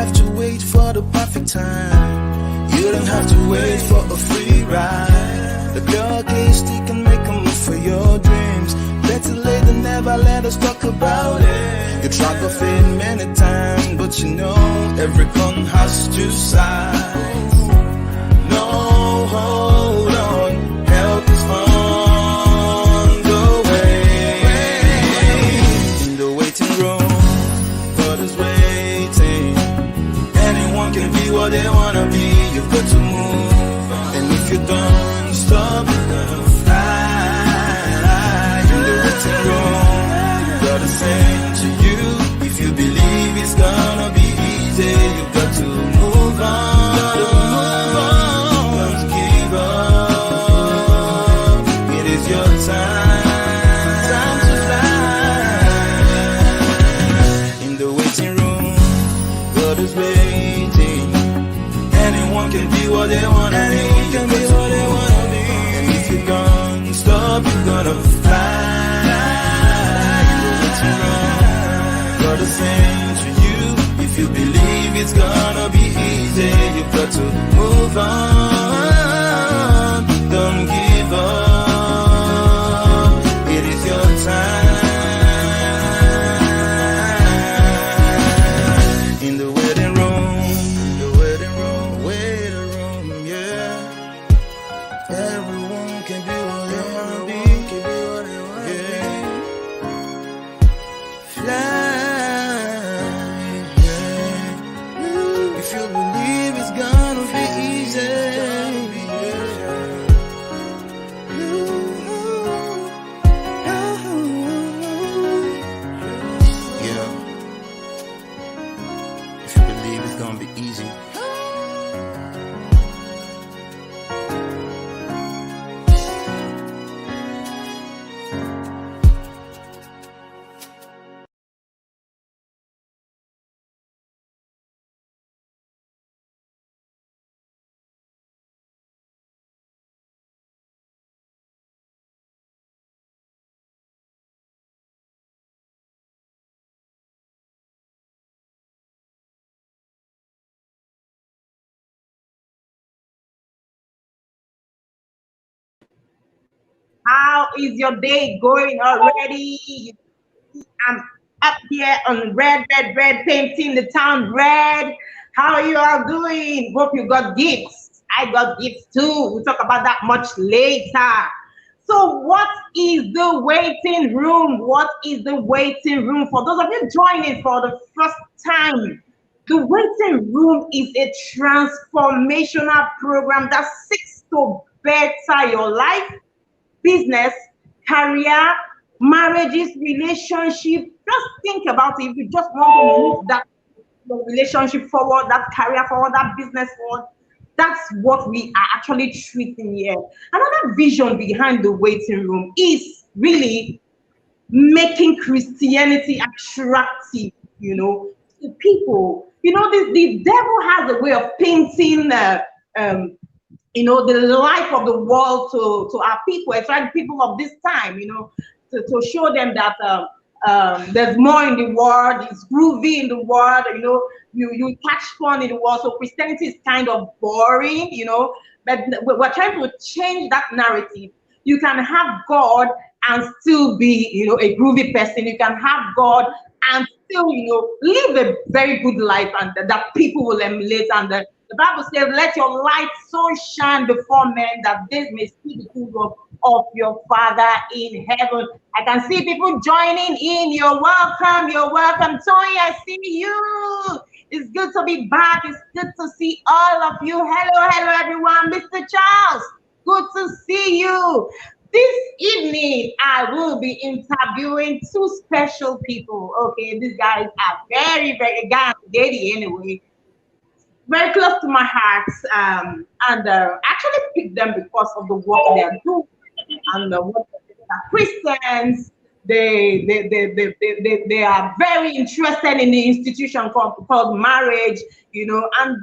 have to wait for the perfect time. You don't have to wait for a free ride. The clock is ticking, make a move for your dreams. Better late than never, let us talk about it. You tried to fit many times, but you know every coin has two sides. No, hold on, help is on the way. In the waiting room, God is waiting. Anyone can be what they wanna be. You've got to move, and if you don't stop, you're gonna fly. In the waiting room, God is saying to you, if you believe it's gonna be easy, you've got to move on. Don't give up. It is your time to fly. In the waiting room, God is waiting. Anyone can be what they wanna be. And if you don't stop, you're gonna fly. In the waiting room, God is saying to you, if you believe it's gonna be easy, you've got to move on. Don't give up. It is your time. In the waiting room, yeah. Everyone can be what they wanna be, yeah. Fly, yeah. If you believe it's gonna be easy, yeah. If you believe it's gonna be easy. How is your day going already? I'm up here on red, painting the town red. How are you all doing? Hope you got gifts. I got gifts too. We'll talk about that much later. So what is the waiting room? What is the waiting room? For those of you joining for the first time, the waiting room is a transformational program that seeks to better your life, business, career, marriages, relationship. Just think about it. If you just want to move that relationship forward, that career forward, that business forward, that's what we are actually treating here. Another vision behind the waiting room is really making Christianity attractive, to people. The devil has a way of painting the life of the world to our people, especially people of this time, to show them that there's more in the world, it's groovy in the world, you catch fun in the world. So Christianity is kind of boring, but we're trying to change that narrative. You can have God and still be, a groovy person. You can have God and still, live a very good life, and that people will emulate. And the Bible says, let your light so shine before men that they may see the kingdom of your Father in heaven. I can see people joining in. You're welcome. Tony, I see you. It's good to be back. It's good to see all of you. Hello, everyone. Mr. Charles, good to see you. This evening, I will be interviewing two special people. Okay, these guys are very, very, guys, anyway, very close to my heart, and actually picked them because of the work they are doing and what they are Christians. They are very interested in the institution called marriage, and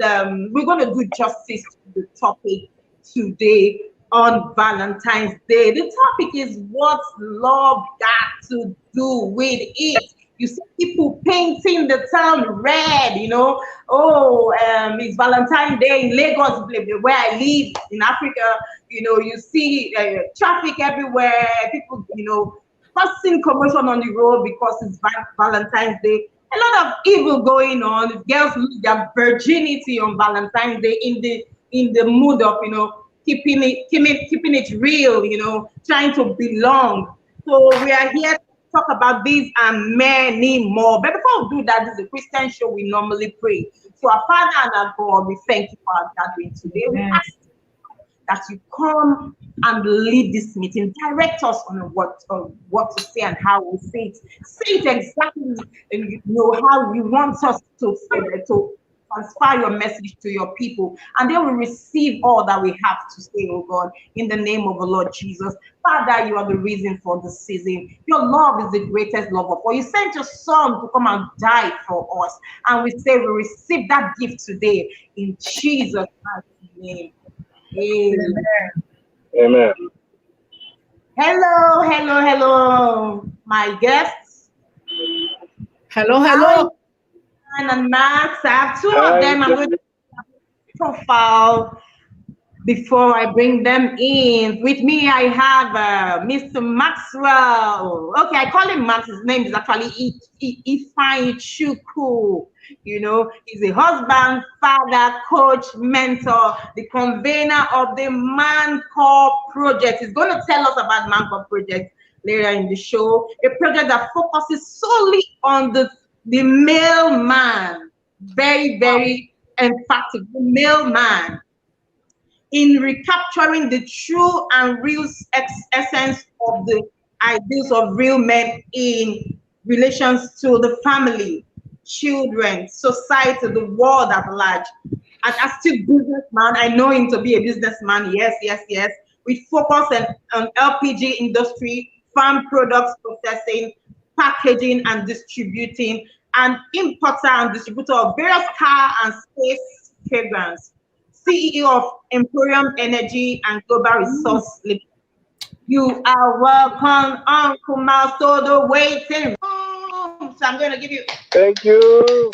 we're going to do justice to the topic today on Valentine's Day. The topic is, what's love got to do with it? You see people painting the town red, you know. Oh, it's Valentine's Day in Lagos, where I live in Africa. You know, you see traffic everywhere. People, you know, causing commotion on the road because it's Valentine's Day. A lot of evil going on. Girls lose their virginity on Valentine's Day in the mood of, you know, keeping it real, you know, trying to belong. So we are here to talk about these and many more. But before we do that, this is a Christian show. We normally pray. So our Father and our God, we thank you for our gathering today. We ask that you come and lead this meeting, direct us on what to say and how we say it. Say it exactly, you know, how you want us to say it, to transfer your message to your people, and they will receive all that we have to say, oh God, in the name of the Lord Jesus. Father, you are the reason for the season. Your love is the greatest love of all. You sent your son to come and die for us, and we say we receive that gift today in Jesus' name. Amen. Amen. Hello, my guests. Hello. And Max, I have two of them. I'm going to profile before I bring them in. With me, I have Mr. Maxwell. Okay, I call him Max. His name is actually Ifeanyi Chukwu. You know, he's a husband, father, coach, mentor, the convener of the ManCore Project. He's going to tell us about ManCore Project later in the show. A project that focuses solely on the male man. Very, very emphatic. The male man. In recapturing the true and real essence of the ideals of real men in relations to the family, children, society, the world at large. And as still businessman, I know him to be a businessman. Yes. We focus on LPG industry, farm products processing, packaging and distributing, and importer and distributor of various car and space fragrance. CEO of Emporium Energy and Global Resource Limited. You are welcome, Uncle Miles, to the waiting room. So I'm going to give you. Thank you.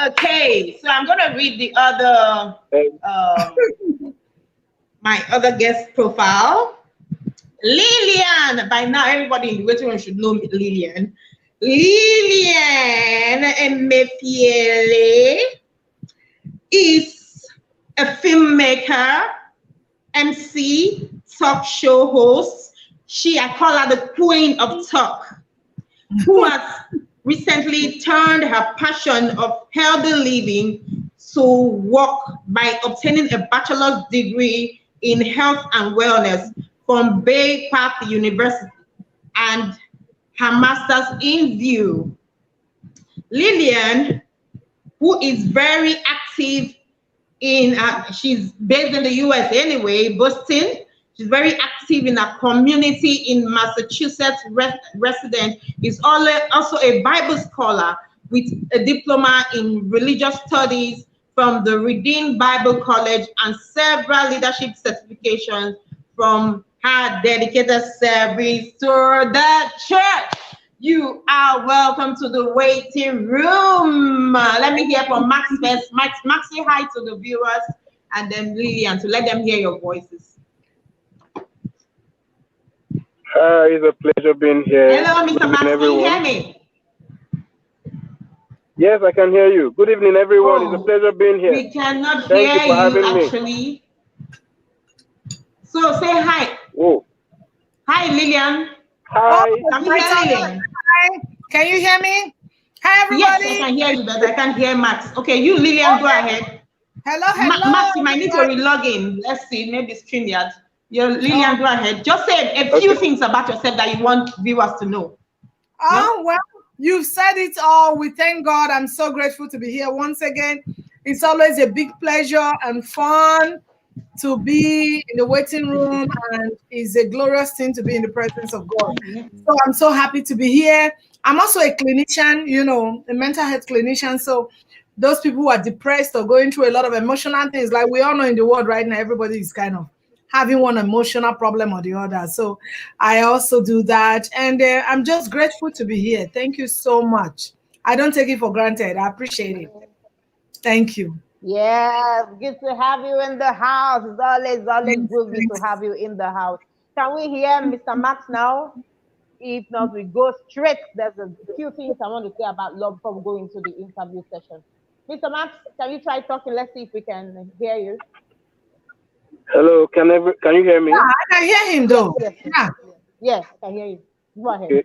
Okay, so I'm going to read the other, my other guest profile. Lillian. By now, everybody in the waiting room should know Lillian. Lillian Emefiele is a filmmaker, MC, talk show host. I call her the queen of talk, who has recently turned her passion of healthy living to work by obtaining a bachelor's degree in health and wellness from Bay Path University and her master's in view. Lillian, who is very active in, she's based in the US anyway, Boston. She's very active in a community in Massachusetts resident, is also a Bible scholar with a diploma in religious studies from the Redeemed Bible College and several leadership certifications from her dedicated service to the church. You are welcome to the waiting room. Let me hear from Max first. Max, say hi to the viewers, and then Lillian, to let them hear your voices. It's a pleasure being here. Hello, Mr. Max, can you hear me? Yes, I can hear you. Good evening, everyone. It's a pleasure being here. We cannot hear you, actually. So say hi. Oh. Hi, Lillian. Hi. Can you hear Lillian? Hi. Can you hear me? Hi, everybody. Yes, I can hear you, but I can't hear Max. Okay, you, Lillian, go ahead. Hello. Max, you might need to re-log in. Let's see, maybe StreamYard. Lillian, go ahead. Just say a few things about yourself that you want viewers to know. Well, you've said it all. We thank God. I'm so grateful to be here once again. It's always a big pleasure and fun to be in the waiting room, and it's a glorious thing to be in the presence of God. So I'm so happy to be here. I'm also a clinician, you know, a mental health clinician. So those people who are depressed or going through a lot of emotional things, like we all know in the world right now, everybody is kind of having one emotional problem or the other. So I also do that. And I'm just grateful to be here. Thank you so much. I don't take it for granted. I appreciate it. Thank you. Yes, good to have you in the house. It's always good to have you in the house. Can we hear Mr. Max now? If not, we go straight. There's a few things I want to say about love before we go into the interview session. Mr. Max, can you try talking? Let's see if we can hear you. Hello, can you hear me? Yeah, I can hear him though. Yes, I can hear you. Go ahead.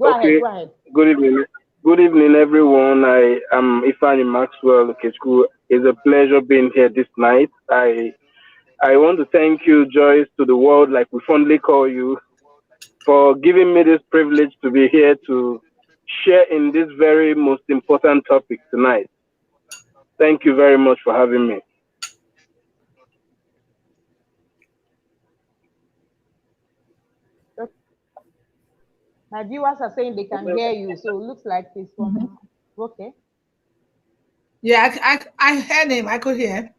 Okay. Go ahead. Good evening. Good evening, everyone. I am Ifani Maxwell Okechukwu. It's a pleasure being here this night. I want to thank you, Joyce, to the world, like we fondly call you, for giving me this privilege to be here to share in this very most important topic tonight. Thank you very much for having me. My viewers are saying they can hear you, so it looks like this one. Okay. Yeah, I heard him. I could hear.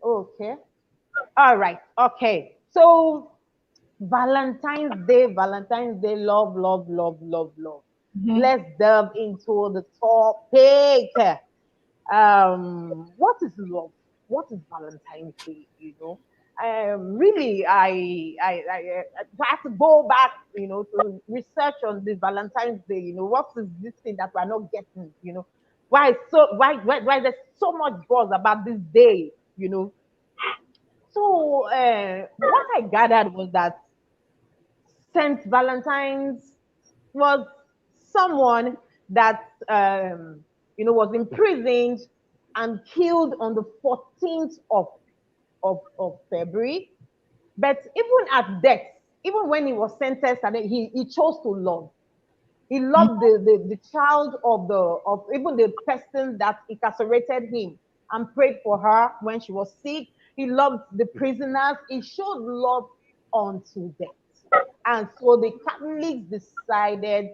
Okay. All right. Okay. So Valentine's Day, love. Let's delve into the topic. What is love? What is Valentine's Day? You know, really, I have to go back, you know, to research on this Valentine's Day. You know, what is this thing that we're not getting? You know, why there's so much buzz about this day? You know, so what I gathered was that Saint Valentine's was someone that you know, was imprisoned and killed on the 14th of February. But even at death, even when he was sentenced, and he chose to love. He loved the child of even the person that incarcerated him and prayed for her when she was sick. He loved the prisoners. He showed love unto death. And so the Catholics decided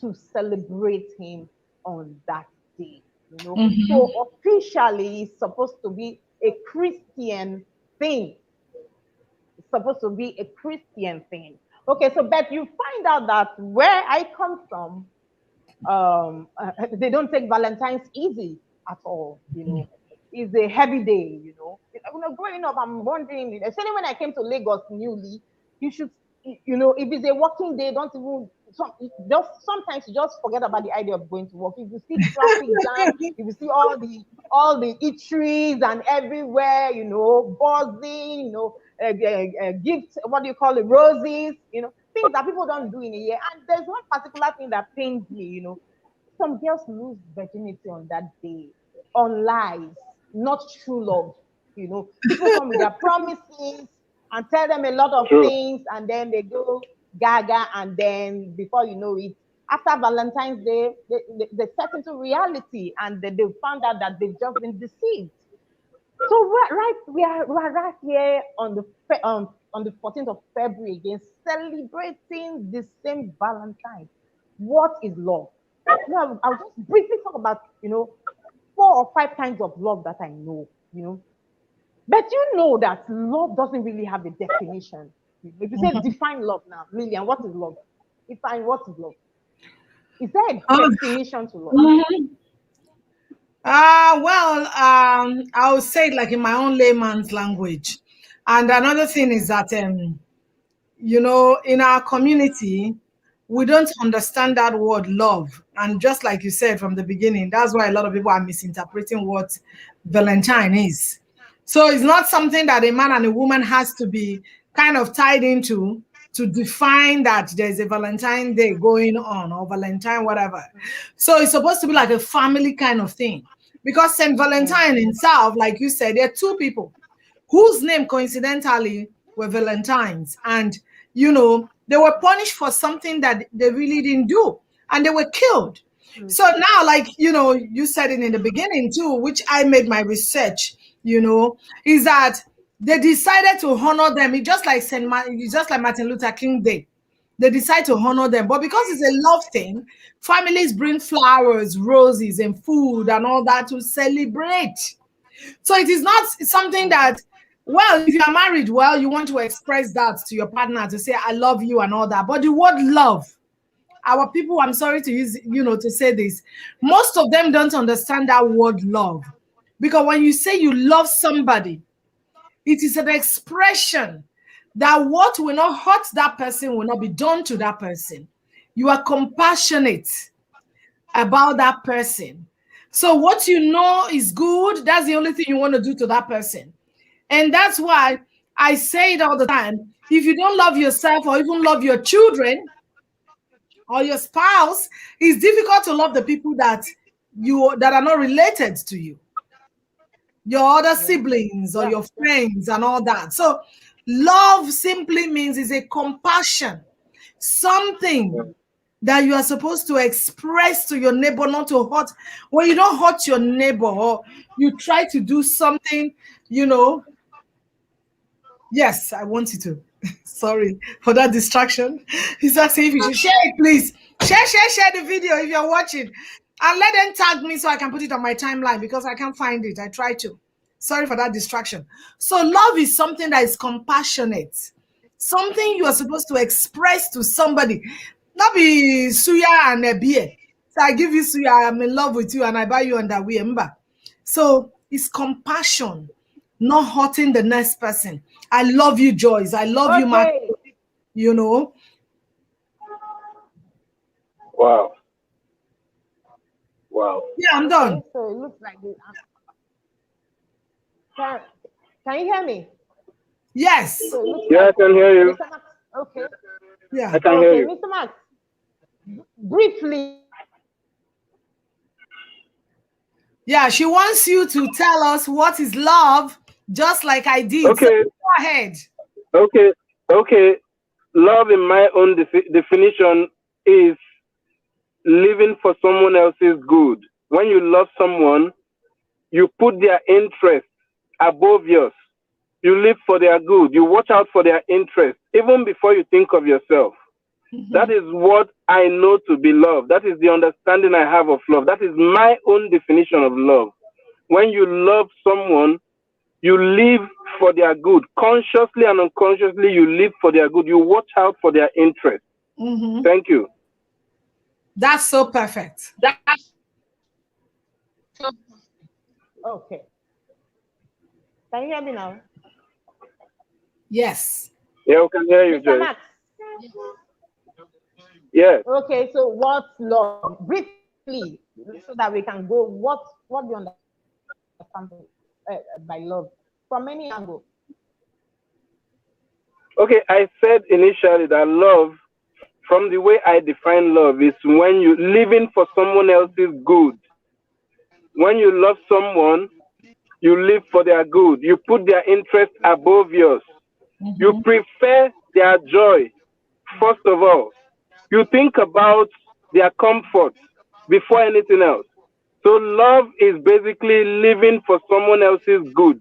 to celebrate him on that day. You know? So officially, it's supposed to be a Christian thing. It's supposed to be a Christian thing. Okay, so but you find out that where I come from, they don't take Valentine's easy at all. You know, it's a heavy day. You know, growing up, I'm wondering, especially when I came to Lagos newly, you should, you know, if it's a working day, don't even. Sometimes you just forget about the idea of going to work. If you see traffic jam, if you see all the eateries and everywhere, you know, buzzing, you know, gifts, what do you call it, roses, you know, things that people don't do in a year. And there's one particular thing that pains me, you know. Some girls lose virginity on that day, on lies, not true love. You know, people come with their promises and tell them a lot of things, and then they go gaga, and then before you know it, after Valentine's Day, they step into reality, and they found out that they've just been deceived. So we are right here on the 14th of February again, celebrating the same Valentine. What is love? Now, I'll just briefly talk about, you know, 4 or 5 kinds of love that I know, you know. But you know that love doesn't really have a definition. If you say define love now, Lillian, what is love? Define what is love. Is there a definition to love? I would say it like in my own layman's language. And another thing is that, you know, in our community, we don't understand that word love. And just like you said from the beginning, that's why a lot of people are misinterpreting what Valentine is. So it's not something that a man and a woman has to be kind of tied into to define that there's a Valentine Day going on or Valentine, whatever. So it's supposed to be like a family kind of thing. Because St. Valentine himself, like you said, there are 2 people whose name coincidentally were Valentines. And, you know, they were punished for something that they really didn't do. And they were killed. So now, like, you know, you said it in the beginning too, which I made my research, you know, is that they decided to honor them. It's just like Martin Luther King Day. They decide to honor them. But because it's a love thing, families bring flowers, roses, and food and all that to celebrate. So it is not something that Well, if you are married, well, you want to express that to your partner to say, I love you and all that. But the word love, our people, I'm sorry to use, to say this, most of them don't understand that word love. Because when you say you love somebody, it is an expression that what will not hurt that person will not be done to that person. You are compassionate about that person. So what you know is good, that's the only thing you want to do to that person. And that's why I say it all the time. If you don't love yourself or even love your children or your spouse, it's difficult to love the people that are not related to you, your other siblings or your friends and all that. So love simply means is a compassion, something that you are supposed to express to your neighbor, not to hurt. When you don't hurt your neighbor or you try to do something, yes, I want you to. Sorry for that distraction. He's asking if you should share it, please. Share the video if you're watching. And let them tag me so I can put it on my timeline because I can't find it. I try to. Sorry for that distraction. So love is something that is compassionate. Something you are supposed to express to somebody. Not be suya and a beer. So I give you suya, I'm in love with you, and I buy you underwear. Remember? So it's compassion, not hurting the next person. I love you, Joyce. I love you, Mark. Wow. Wow. Yeah, I'm done. So it looks like this. Can you hear me? Yes. So Yeah, I can hear you. Mr. Max, okay. Yeah. I can hear you. Mr. Max, briefly. Yeah, she wants you to tell us what is love, just like I did. Okay. So go ahead. Okay. Love, in my own definition, is living for someone else's good. When you love someone, you put their interest above yours. You live for their good. You watch out for their interest, even before you think of yourself. That is what I know to be love. That is the understanding I have of love. That is my own definition of love. When you love someone, you live for their good. Consciously and unconsciously, you live for their good. You watch out for their interest. Thank you. That's so perfect. Okay. Can you hear me now? Yes. Yeah, we can hear you, Mr. Joy. Max. Yes. Okay, so what's love? Briefly, so that we can go. What do you understand by love from any angle? Okay, I said initially that love, from the way I define love, is when you living for someone else's good. When you love someone, you live for their good. You put their interest above yours. You prefer their joy, first of all. You think about their comfort before anything else. So love is basically living for someone else's good.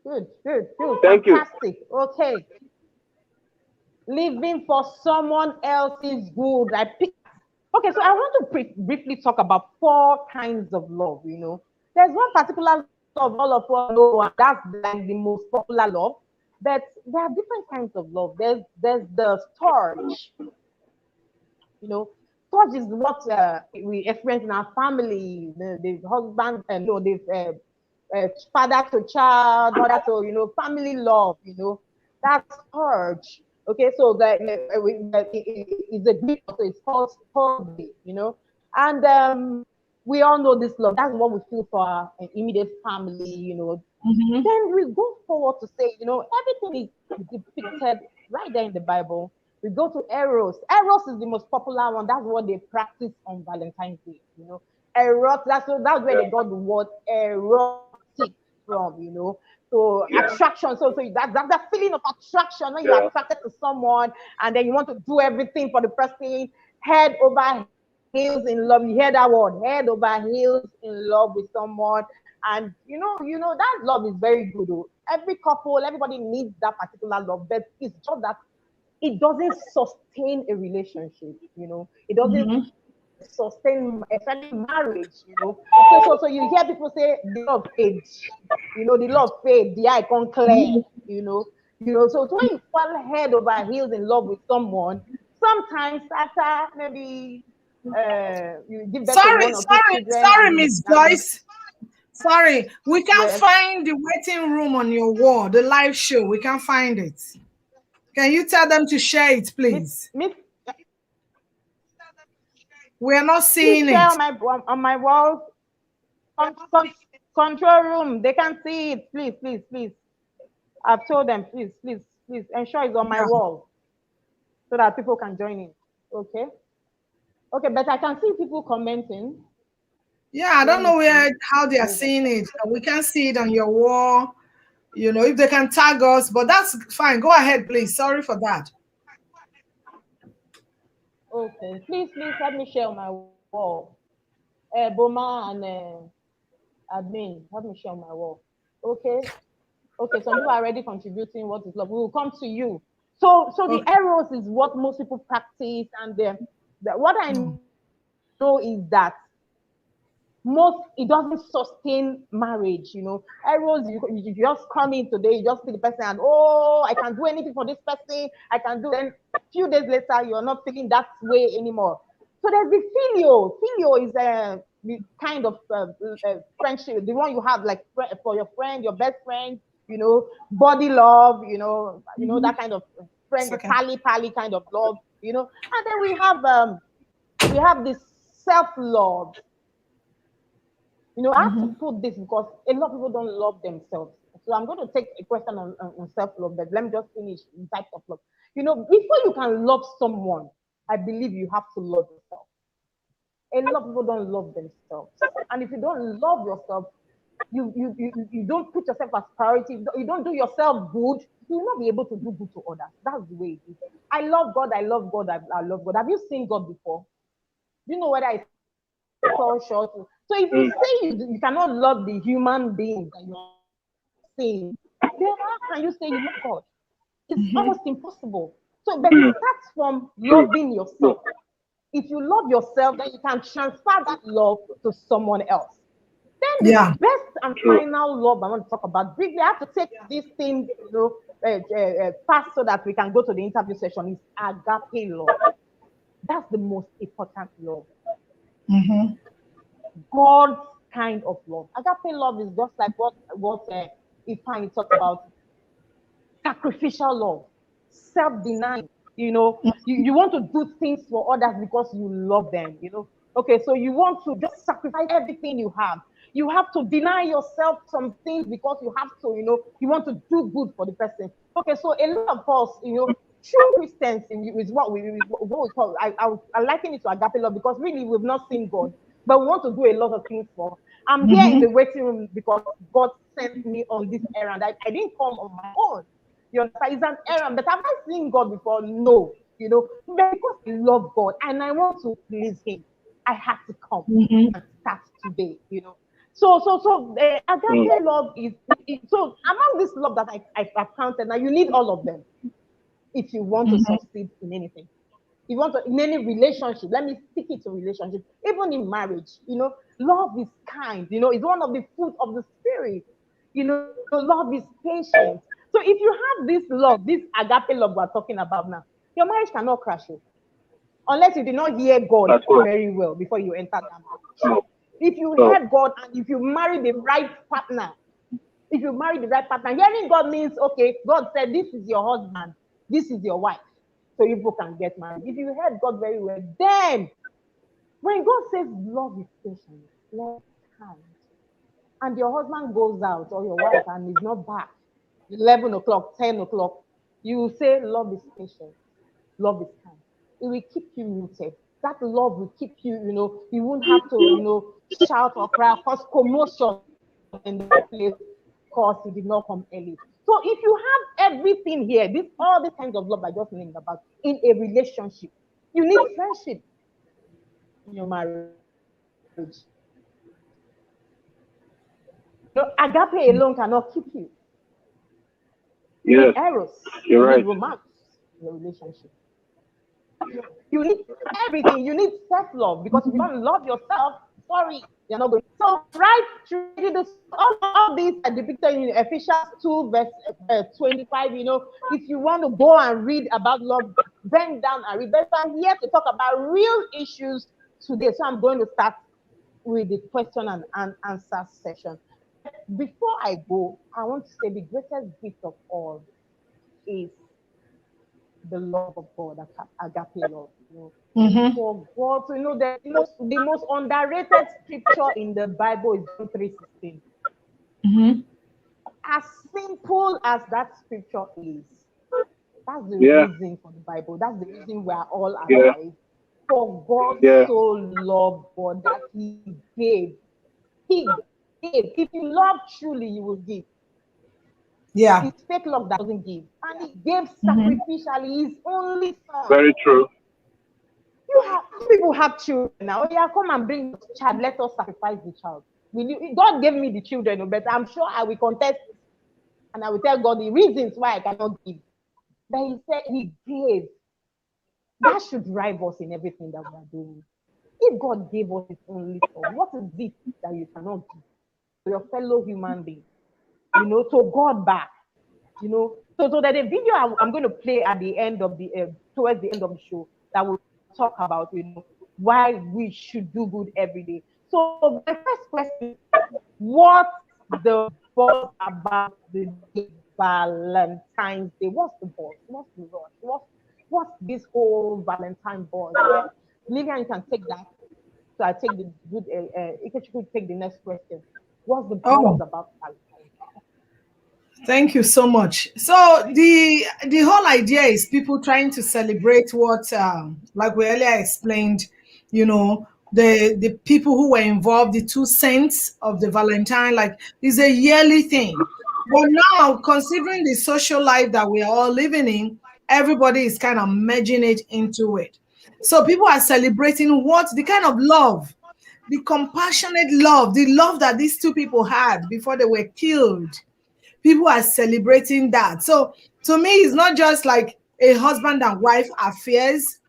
Good. Thank Fantastic. You. Okay. Living for someone else's good. Okay, so I want to briefly talk about 4 kinds of love. There's one particular love all of us know, and that's like the most popular love. But there are different kinds of love. There's the storge. Storge is what we experience in our family. The husband, the father to child, mother to family love. That's storge. Okay, so it's a Greek, so it's called storge. And we all know this love. That's what we feel for our immediate family. Then we go forward to say, everything is depicted right there in the Bible. We go to Eros. Eros is the most popular one. That's what they practice on Valentine's Day. Eros. That's where they got the word erotic from. So attraction. So that's that feeling of attraction when you're attracted to someone, and then you want to do everything for the person, head over heels in love. You hear that word, head over heels in love with someone. And that love is very good. Every couple, everybody needs that particular love, but it's just that it doesn't sustain a relationship. It doesn't sustain especially marriage, you know. So you hear people say the love fades, you know, the love fade, the eye can't clear, you know. So when you fall head over heels in love with someone, sometimes after maybe you give birth to one or two children Sorry, and Miss Joyce. Sorry, we can't yes, find the waiting room on your wall, the live show. We can't find it. Can you tell them to share it, please? Miss, We are not please seeing share it. on my wall. Control room, they can't see it. Please. I've told them, please ensure it's on my Yeah. wall so that people can join in. Okay, but I can see people commenting. Yeah, I don't know how they are seeing it. We can't see it on your wall. You know, if they can tag us, but that's fine. Go ahead, please. Sorry for that. Okay, please help me share on my wall. Boma and admin, help me share on my wall. Okay, some people are already contributing what is love. We will come to you. So the arrows is what most people practice, and what I know is that it doesn't sustain marriage, you know. Arrows, you just come in today, you just see the person and I can do anything for this person, I can do, then a few days later you're not feeling that way anymore. So there's the filio is the kind of friendship, the one you have like for your friend, your best friend, you know, body love, you know that kind of friend, pally kind of love, you know. And then we have this self-love. You know, I have to put this because a lot of people don't love themselves. So I'm going to take a question on self-love, but let me just finish in types of love. You know, before you can love someone, I believe you have to love yourself. A lot of people don't love themselves. And if you don't love yourself, you don't put yourself as priority, you don't do yourself good, you will not be able to do good to others. That's the way it is. I love God. I love God. Have you seen God before? Do you know whether it's all short? So if you say you cannot love the human being that you're seeing, then how can you say you love God? It's almost impossible. So, but it starts from loving yourself. If you love yourself, then you can transfer that love to someone else. Then the best and final love I want to talk about briefly, I have to take this thing, you know, fast so that we can go to the interview session, is agape love. That's the most important love. God's kind of love. Agape love is just like what Ifeanyi talked about. Sacrificial love, self-denying. You know, you want to do things for others because you love them. You know, okay, so you want to just sacrifice everything you have. You have to deny yourself some things because you have to. You know, you want to do good for the person. Okay, so a lot of us, you know, true Christians is what we call. I liken it to agape love because really we've not seen God, but we want to do a lot of things for. I'm here in the waiting room because God sent me on this errand. I didn't come on my own. You understand? It's an errand, but have I seen God before? No. You know, because I love God and I want to please Him, I have to come and start today. You know, so agape love is so among this love that I've counted. Now you need all of them if you want to succeed in anything. You want to, in any relationship, let me stick it to relationship, even in marriage, you know, love is kind, you know, it's one of the fruit of the spirit, you know, love is patient. So if you have this love, this agape love we're talking about now, your marriage cannot crash it unless you did not hear God very well before you enter that marriage. If you hear God and if you marry the right partner, hearing God means, okay, God said, this is your husband, this is your wife. So people can get married. If you heard God very well, then when God says love is patient, love is kind, and your husband goes out or your wife and is not back 11 o'clock, 10 o'clock, you will say love is patient, love is kind. It will keep you rooted. That love will keep you, you know, you won't have to, you know, shout or cry, cause commotion in the place because you did not come early. So if you have everything here, all the kinds of love I just named about in a relationship, you need friendship in your marriage. No, agape alone cannot keep you. You need eros, you need romance in your relationship. You need everything. You need self-love, because if you don't love yourself, sorry, you're not going. So right through this, all these are depicted in Ephesians 2 verse 25. If you want to go and read about love, bend down and read. But I'm here to talk about real issues today. So I'm going to start with the question and answer session. Before I go, I want to say the greatest gift of all is the love of God, agape love. For God, the most underrated scripture in the Bible is John 3:16. As simple as that scripture is, that's the reason for the Bible. That's the reason we are all alive. For God so loved God that He gave. He gave. If you love truly, you will give. Yeah. It's fake love that doesn't give. And He gave sacrificially His only Son. Very true. People have children now. Yeah, come and bring the child. Let us sacrifice the child. God gave me the children, but I'm sure I will contest and I will tell God the reasons why I cannot give. But He said He gave. That should drive us in everything that we are doing. If God gave us His only Son, what is it that you cannot give to your fellow human being? To God back. So that the video I'm going to play at the end of towards the end of the show, that will talk about why we should do good every day. So the first question: what's the buzz about the Valentine's Day? What's the buzz? What's the rush? What's this whole Valentine buzz? Yeah. Lillian, you can take that. So I take the good. You could take the next question. What's the buzz about Valentine? Thank you so much. So the whole idea is people trying to celebrate what, like we earlier explained, the people who were involved, the two saints of the Valentine, like is a yearly thing. But now, considering the social life that we are all living in, everybody is kind of merging it into it. So people are celebrating the kind of love, the compassionate love, the love that these two people had before they were killed. People are celebrating that. So to me, it's not just like a husband and wife affairs,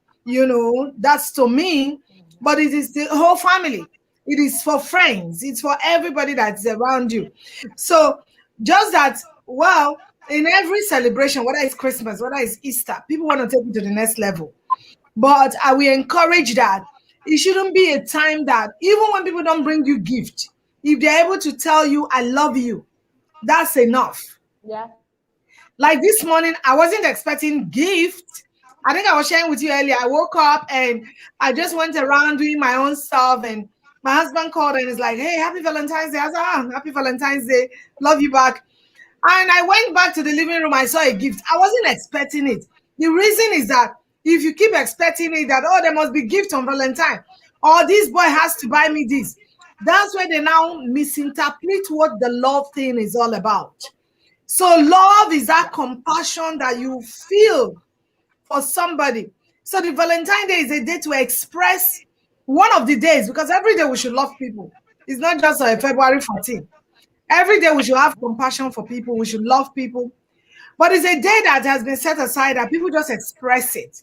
that's to me, but it is the whole family. It is for friends. It's for everybody that's around you. So just that, well, in every celebration, whether it's Christmas, whether it's Easter, people want to take it to the next level. But I will encourage that it shouldn't be a time that even when people don't bring you gift, if they're able to tell you, I love you, that's enough. Yeah. Like this morning, I wasn't expecting gift. I think I was sharing with you earlier. I woke up and I just went around doing my own stuff, and my husband called and is like, hey, happy Valentine's Day. I said, happy Valentine's Day. Love you back. And I went back to the living room. I saw a gift. I wasn't expecting it. The reason is that if you keep expecting it, that, there must be gift on Valentine, or this boy has to buy me this, that's where they now misinterpret what the love thing is all about. So love is that compassion that you feel for somebody. So the Valentine Day is a day to express, one of the days, because every day we should love people. It's not just February 14th. Every day we should have compassion for people. We should love people. But it's a day that has been set aside that people just express it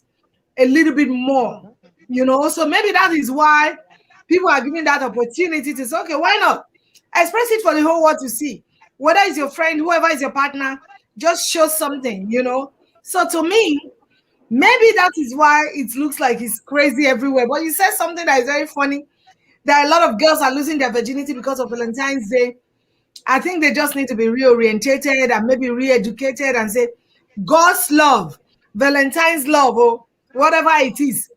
a little bit more. So maybe that is why people are given that opportunity to say, okay, why not? Express it for the whole world to see. Whether it's your friend, whoever is your partner, just show something, So to me, maybe that is why it looks like it's crazy everywhere. But you said something that is very funny, that a lot of girls are losing their virginity because of Valentine's Day. I think they just need to be reorientated and maybe re-educated and say, God's love, Valentine's love, or whatever it is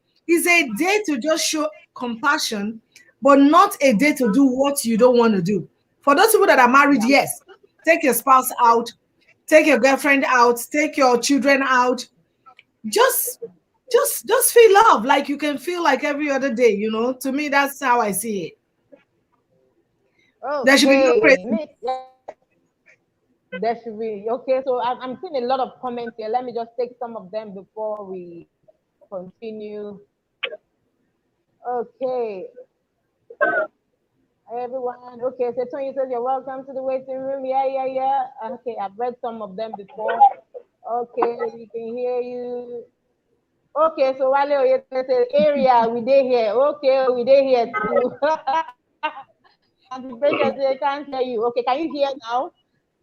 a day to just show compassion, but not a day to do what you don't want to do. For those people that are married, yes, take your spouse out, take your girlfriend out, take your children out. Just feel love like you can feel like every other day, To me, that's how I see it. Okay. There should be no crazy. There should be. Okay, so I'm seeing a lot of comments here. Let me just take some of them before we continue. Okay. Everyone. Okay, so Tony says you're welcome to the waiting room. Yeah. Okay, I've read some of them before. Okay, we can hear you. Okay, so Wale Oyete says, area, we dey here. Okay, we dey here too. And the patient says, can't hear you. Okay, can you hear now?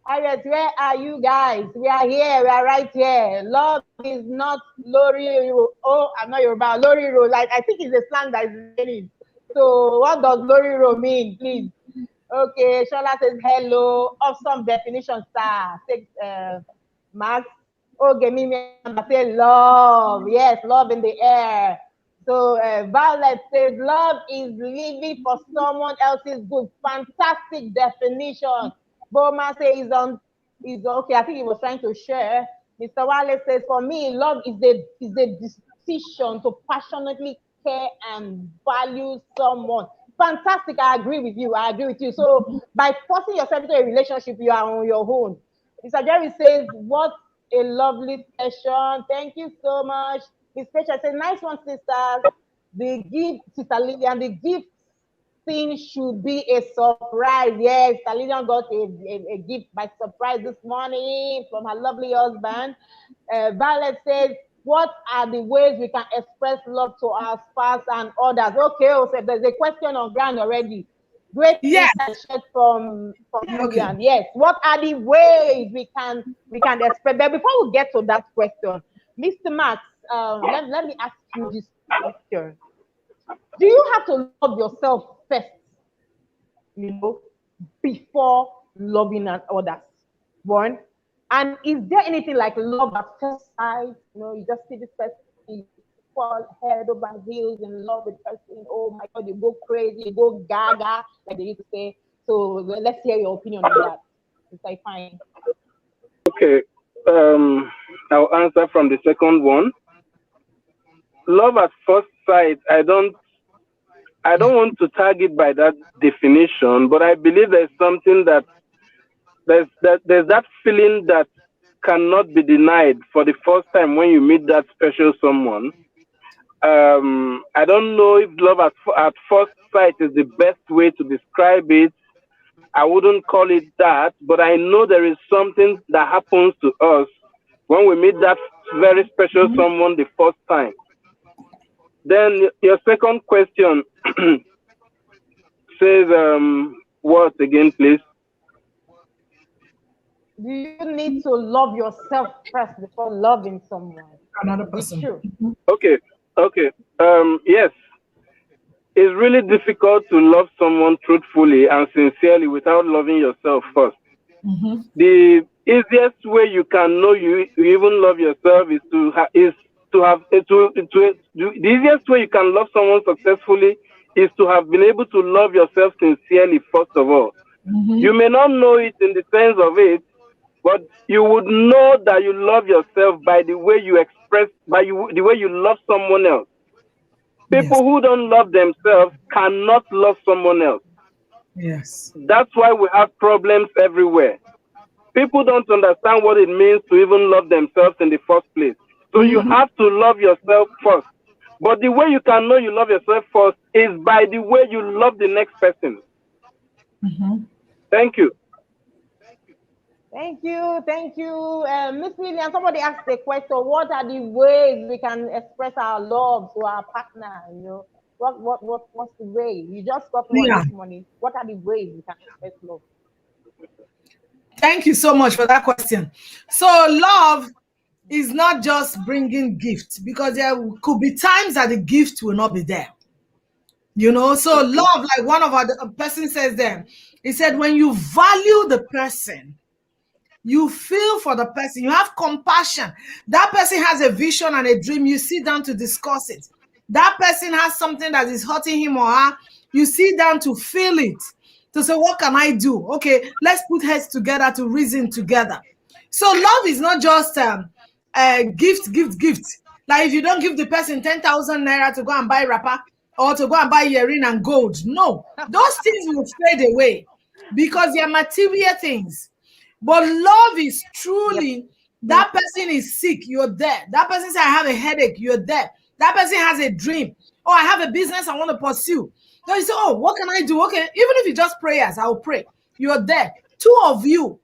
Harriet, where are you guys? We are here. We are right here. Love is not Lori. Oh, I'm not Yoruba. Lori Ro. Like, I think it's a slang that is meaning. So what does Lori Ro mean, please? Okay, Shola says hello. Awesome definition, star. Take Max. Okay, Mimi say love. Yes, love in the air. So Violet says love is living for someone else's good. Fantastic definition. Boma says is okay. I think he was trying to share. Mr. Wale says, for me, love is the decision to passionately care and value someone. Fantastic. I agree with you. So by forcing yourself into a relationship, you are on your own. Mr. Jerry says, what a lovely session. Thank you so much. Miss Rachel says, nice one, sisters. The gift, Sister Lillian, the gift thing should be a surprise. Yes, Lillian got a gift by surprise this morning from her lovely husband. Violet says, what are the ways we can express love to our spouse and others? Okay, so there's a question on ground already. Great insight from Lillian. Yes, what are the ways we can express? But before we get to that question, Mr. Max, let me ask you this question. Do you have to love yourself first, before loving others? One. And is there anything like love at first sight? You just see this person, you fall head over heels in love with the person. Oh my God, you go crazy, you go gaga, like they used to say. So let's hear your opinion on that. It's like fine. Okay. I'll answer from the second one. Love at first sight, I don't want to tag it by that definition, but I believe there's something that there's that feeling that cannot be denied for the first time when you meet that special someone. I don't know if love at first sight is the best way to describe it. I wouldn't call it that, but I know there is something that happens to us when we meet that very special someone the first time. Then your second question says, what again, please? Do you need to love yourself first before loving someone? Another person. True. Okay. Yes. It's really difficult to love someone truthfully and sincerely without loving yourself first. Mm-hmm. The easiest way you can know you even love yourself is the easiest way you can love someone successfully is to have been able to love yourself sincerely first of all. Mm-hmm. You may not know it in the sense of it, but you would know that you love yourself by the way you express, the way you love someone else. People who don't love themselves cannot love someone else. Yes. That's why we have problems everywhere. People don't understand what it means to even love themselves in the first place. So you have to love yourself first. But the way you can know you love yourself first is by the way you love the next person. Mm-hmm. Thank you. Thank you. Miss Lillian, somebody asked the question, what are the ways we can express our love to our partner? What's the way? You just got one this morning. What are the ways we can express love? Thank you so much for that question. So love is not just bringing gifts, because there could be times that the gift will not be there. So love, like one of our person says there, he said, when you value the person, you feel for the person, you have compassion. That person has a vision and a dream, you sit down to discuss it. That person has something that is hurting him or her, you sit down to feel it, to say, what can I do? Okay, let's put heads together to reason together. So love is not just gift. Like if you don't give the person 10,000 naira to go and buy wrapper or to go and buy earring and gold, no, those things will fade away because they are material things. But love is truly, that person is sick, you're there. That person says, I have a headache, you're there. That person has a dream. Oh, I have a business I want to pursue. So you say, oh, what can I do? Okay, even if it's just prayers, I'll pray. You're there. Two of you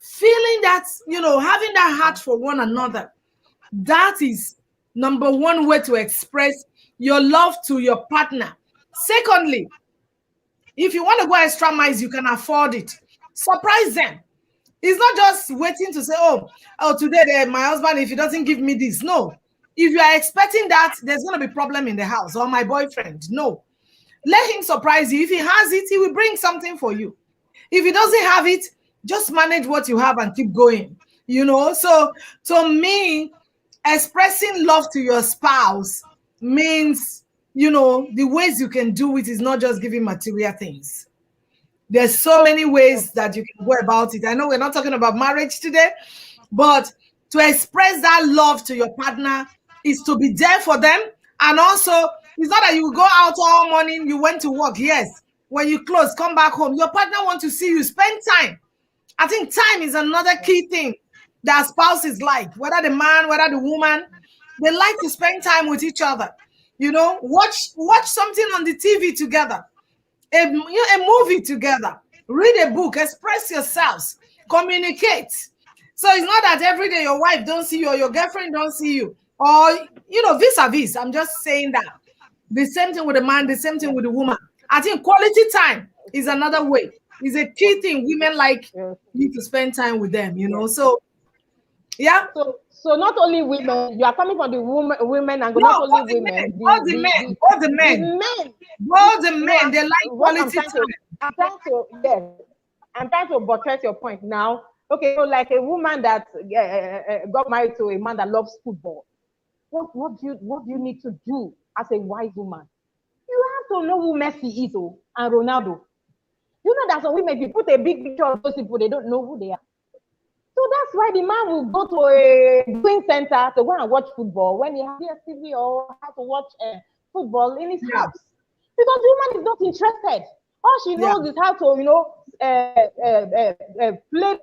feeling that, having that heart for one another. That is number one way to express your love to your partner. Secondly, if you want to go extra miles, you can afford it. Surprise them. It's not just waiting to say, oh, today my husband, if he doesn't give me this. No. If you are expecting that, there's going to be problem in the house, or my boyfriend. No. Let him surprise you. If he has it, he will bring something for you. If he doesn't have it, just manage what you have and keep going. So to me, expressing love to your spouse means, the ways you can do it is not just giving material things. There's so many ways that you can go about it. I know we're not talking about marriage today, but to express that love to your partner is to be there for them. And also, it's not that you go out all morning, you went to work. Yes, when you close, come back home. Your partner wants to see you, spend time. I think time is another key thing that spouses like, whether the man, whether the woman, they like to spend time with each other. Watch something on the TV together, a movie together, read a book, express yourselves, communicate. So it's not that every day your wife don't see you or your girlfriend don't see you, or vis-a-vis. I'm just saying that. The same thing with the man, the same thing with the woman. I think quality time is another way. It's a key thing. Women like you to spend time with them, So yeah. So not only women, you are coming from the women and not only women. Both the men. They like quality time. I'm trying to buttress your point now. Okay, so like a woman that got married to a man that loves football. What do you need to do as a wise woman? You have to know who Messi is and Ronaldo. You know that some women, if you put a big picture of those people, they don't know who they are. So that's why the man will go to a viewing center to go and watch football when he has DSTV or how to watch football in his house. Because the woman is not interested. All she knows is how to, play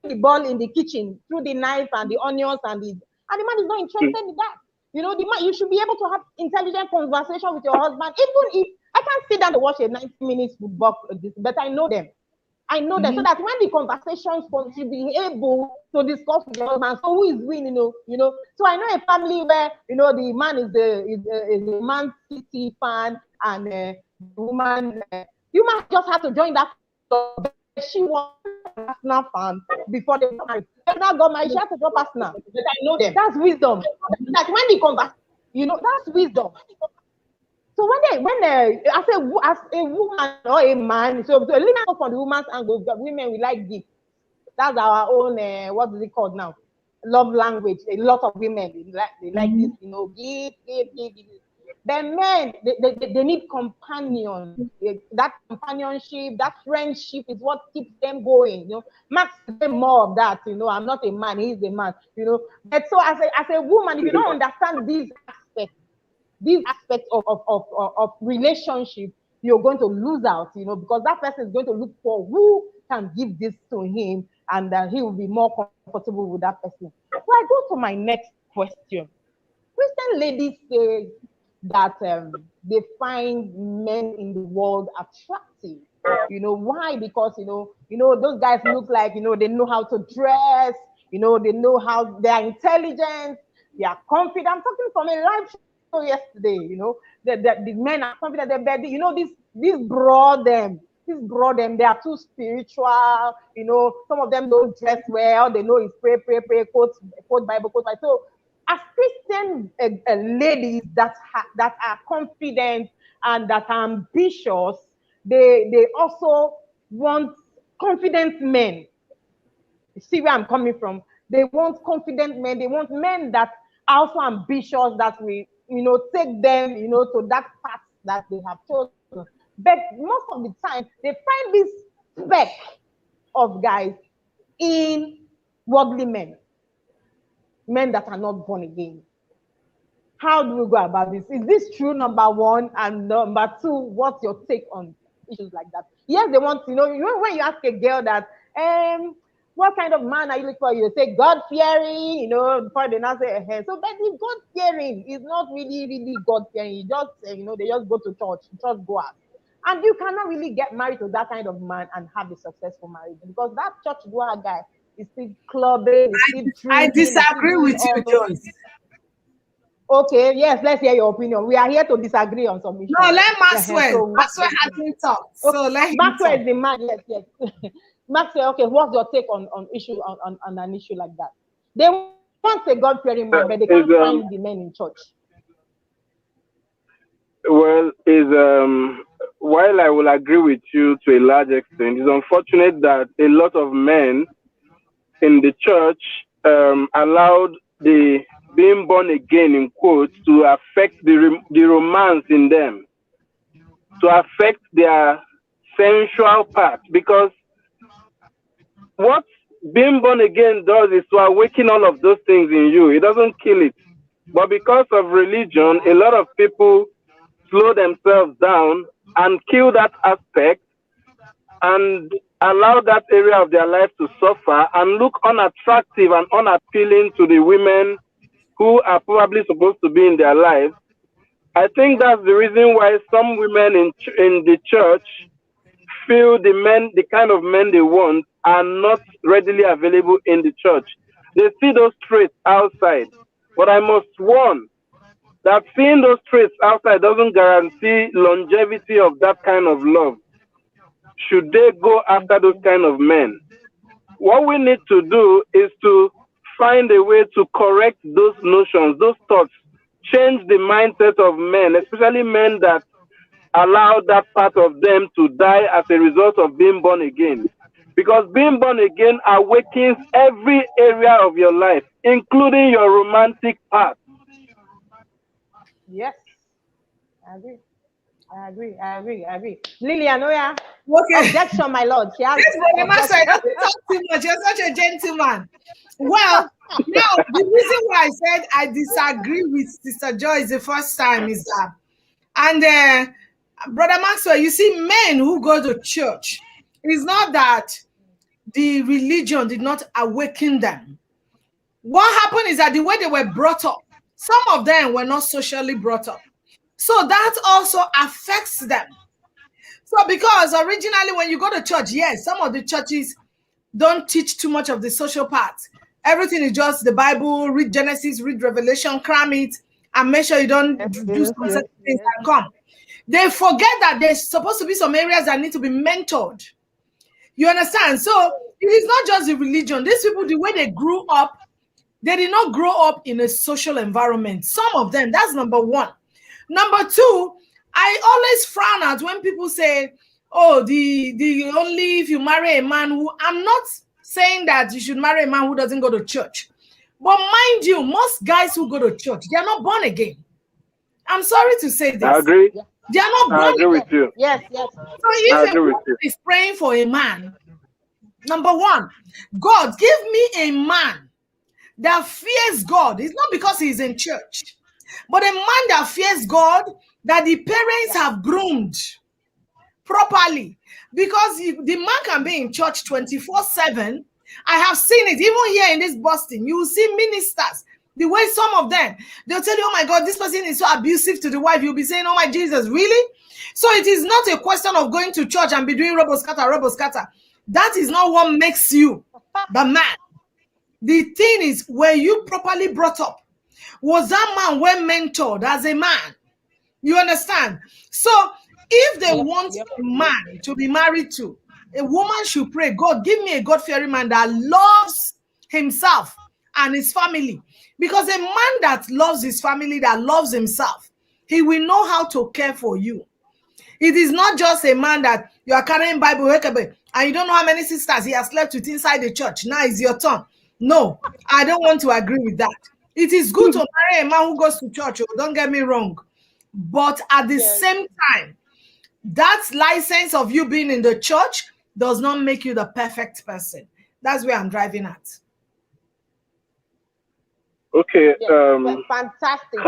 the ball in the kitchen through the knife and the onions and the man is not interested in that. The man, you should be able to have intelligent conversation with your husband, even if I can't sit down to watch a 90 minutes football, but I know them. So that when the conversations should be able to discuss with your husband, so who is winning, So I know a family where the man is a Man City fan and the woman, just have to join that. She was an Arsenal fan before they got married. Now got married, she has to drop Arsenal. But I know them. That's wisdom. That when the conversation, that's wisdom. So when as a woman or a man, so leaving out from the woman's angle, women we like gifts. That's our own what is it called now? Love language. A lot of women they like this, gift. Then men they need companion. That companionship, that friendship is what keeps them going. Max say more of that. I'm not a man, he's a man. But so as a woman, if you don't understand these aspects of relationship, you're going to lose out, because that person is going to look for who can give this to him, and then he will be more comfortable with that person. So I go to my next question. Christian ladies say that they find men in the world attractive. Why? Because those guys look like they know how to dress, they know how they are intelligent, they are confident. I'm talking from a live show yesterday, the men are confident, these broad them, they are too spiritual, some of them don't dress well, they know it's pray, quote Bible, quote. So as Christian ladies that are confident and that are ambitious, they also want confident men. You see where I'm coming from? They want confident men. They want men that are also ambitious, that will take them to that path that they have chosen. But most of the time, they find this spec of guys in worldly men that are not born again. How do we go about this? Is this true, number one? And number two, what's your take on issues like that? Yes, they want, when you ask a girl that, what kind of man are you looking for? You say God-fearing, before they now say, so but the God-fearing is not really God-fearing. You just, they just go to church goers. And you cannot really get married to that kind of man and have a successful marriage, because that church goer guy is still clubbing. I disagree with you, Joyce. Okay, yes, let's hear your opinion. We are here to disagree on some issues. No, let Maxwell. So Maxwell hasn't talked. So let him Maxwell talk. is the man. Yes, yes. Maxwell, okay, what's your take on issue on an issue like that? They want a God-fearing man, but they can't find the men in church. Well, while I will agree with you to a large extent, it's unfortunate that a lot of men in the church allowed the being born again, in quotes, to affect the romance in them, to affect their sensual part. Because what being born again does is to awaken all of those things in you. It doesn't kill it. But because of religion, a lot of people slow themselves down and kill that aspect and allow that area of their life to suffer and look unattractive and unappealing to the women who are probably supposed to be in their lives. I think that's the reason why some women in the church feel the kind of men they want are not readily available in the church. They see those traits outside. But I must warn that seeing those traits outside doesn't guarantee longevity of that kind of love. Should they go after those kind of men? What we need to do is to find a way to correct those notions, those thoughts, change the mindset of men, especially men that allow that part of them to die as a result of being born again. Because being born again awakens every area of your life, including your romantic part. Yes, I agree. Lillian, Okay. objection, my lord. She has Maxwell, don't talk too much. You're such a gentleman. Well, now the reason why I said I disagree with Sister Joyce the first time is that, and Brother Maxwell, you see, men who go to church, it's not that the religion did not awaken them. What happened is that the way they were brought up, some of them were not socially brought up. So that also affects them. So because originally when you go to church, yes, some of the churches don't teach too much of the social part. Everything is just the Bible, read Genesis, read Revelation, cram it, and make sure you don't do some certain things and come. They forget that there's supposed to be some areas that need to be mentored. You understand? So it is not just the religion. These people, the way they grew up, they did not grow up in a social environment. Some of them, that's number one. Number two, I always frown at when people say, oh, the only if you marry a man who, I'm not saying that you should marry a man who doesn't go to church. But mind you, most guys who go to church, they are not born again. I'm sorry to say this. I agree. They are not born I agree again. with you. Yes. So if a woman is praying for a man, number one, God, give me a man that fears God. It's not because he's in church, but a man that fears God, that the parents have groomed properly. Because the man can be in church 24/7. I have seen it, even here in this Boston. You will see ministers, the way some of them, they'll tell you, oh my God, this person is so abusive to the wife. You'll be saying, oh my Jesus, really? So it is not a question of going to church and be doing roboscatter. That is not what makes you the man. The thing is, were you properly brought up? Was that man well mentored as a man? You understand? So if they want a man to be married to, a woman should pray, God, give me a God-fearing man that loves himself and his family. Because a man that loves his family, that loves himself, he will know how to care for you. It is not just a man that you are carrying Bible and you don't know how many sisters he has slept with inside the church. Now it's your turn. No, I don't want to agree with that. It is good to marry a man who goes to church, don't get me wrong. But at the same time, that license of you being in the church does not make you the perfect person. That's where I'm driving at. Okay. Fantastic.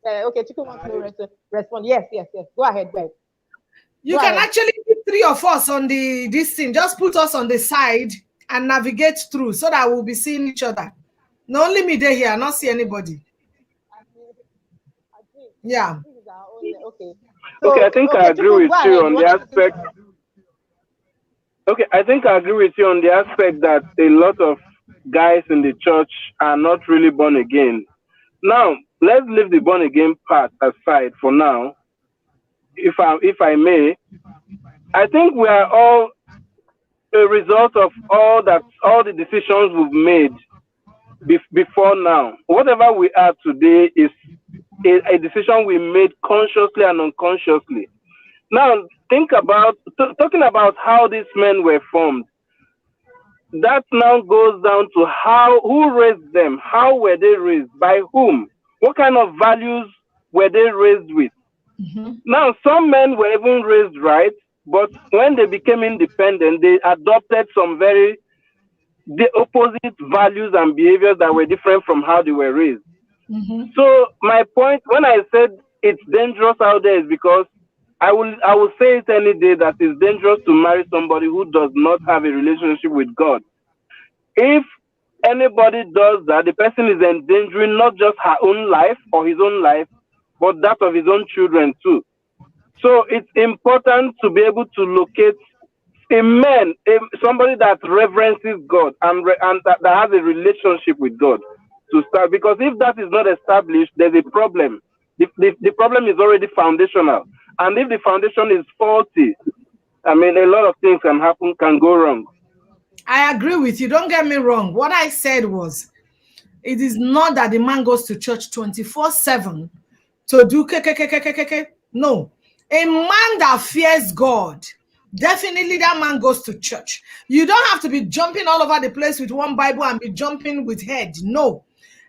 Okay, Chiku wants to respond. Yes. Go ahead, guys. You can actually put three of us on this thing. Just put us on the side and navigate through so that we'll be seeing each other. Not only me there here, not see anybody. Yeah. Okay. I think I agree with you on the aspect. Okay, I think I agree with you on the aspect that a lot of guys in the church are not really born again. Now, let's leave the born again part aside for now. If I may, I think we are all a result of all the decisions we've made before now. Whatever we are today is a decision we made consciously and unconsciously. Now, think about talking about how these men were formed. That now goes down to who raised them, how were they raised, by whom, what kind of values were they raised with. Now, some men were even raised right, but when they became independent, they adopted some the opposite values and behaviors that were different from how they were raised. So my point, when I said it's dangerous out there, is because I will say it any day that it's dangerous to marry somebody who does not have a relationship with God. If anybody does that, the person is endangering not just her own life or his own life, but that of his own children too. So it's important to be able to locate somebody that reverences God and that has a relationship with God to start. Because if that is not established, there's a problem. The problem is already foundational. And if the foundation is faulty, I mean, a lot of things can go wrong. I agree with you. Don't get me wrong. What I said was, it is not that the man goes to church 24/7 to do No. A man that fears God, definitely that man goes to church. You don't have to be jumping all over the place with one Bible and be jumping with head. No.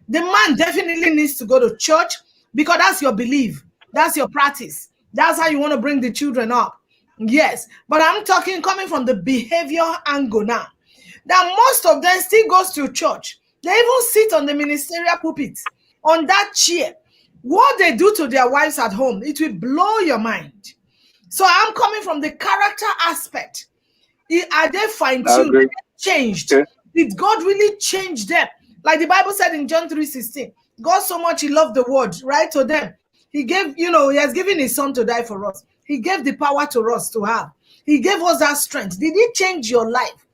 The man definitely needs to go to church because that's your belief. That's your practice. That's how you want to bring the children up. Yes. But I'm talking coming from the behavior angle now. That most of them still goes to church. They even sit on the ministerial pulpit, on that chair. What they do to their wives at home, it will blow your mind. So I'm coming from the character aspect. Are they fine-tuned? Changed? Okay. Did God really change them? Like the Bible said in John 3:16, God so much he loved the world, right? To them. He gave, he has given his son to die for us. He gave the power to us to have. He gave us that strength. Did he change your life?